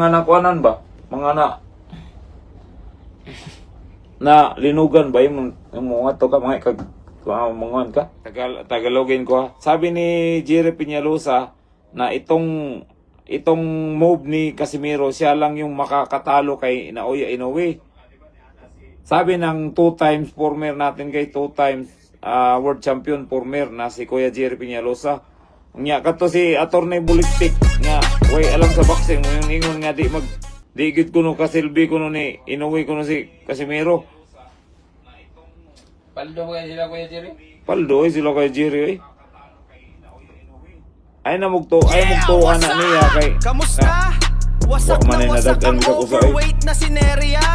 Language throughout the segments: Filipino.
mga nakuanan ba? Mga na linugan ba yung mga to ka mga mga ka? Tagalogin ko ha. Sabi ni Jerry Peñalosa na itong move ni Casimiro, siya lang yung makakatalo kay Naoya Inoue. Sabi ng 2 times former natin kay 2 times world champion former na si Kuya Jerry Peñalosa. Nya kato si Attorney Buliktik nga way alam sa boxing yung ingon nga di gid kuno kasilbi kuno ni Inoue kuno si Casimiro. Paldo ba sila Kuya Jerry? Paldo sila kay Jerry ay. Ay mugtuan na niya kay. Kamusta? Wasak man ay na wasak nadaghan ang ka ko sa overweight na sinerya.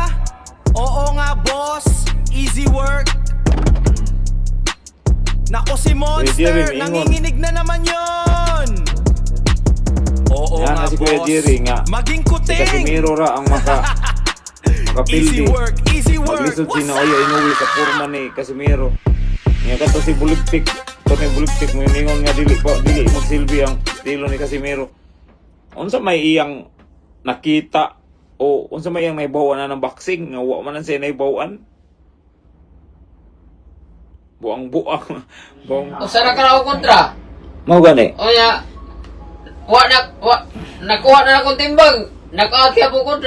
Oo nga boss, easy work. Nako si Monster, Jerry, nanginginig na naman yon. Oo Yan nga na si Kuya boss, Jerry nga. maging Si kuting. Casimiro ra ang makapildi. Easy work. Maglisod si What's Naoya Inoue sa forma ni Casimiro. Nga kato si Buliktik. Tony Buliktik mo ingon nga dili magsilbi ang estilo ni Casimiro. Unsa may iyang nakita o unsa may iyang naibawan na ng boxing nga wa man na siya naibawan? Buang. Usa na ka na ako kontra. Mao gani. O ya, nakuha na akong timbang. Nakaot ka po kontra.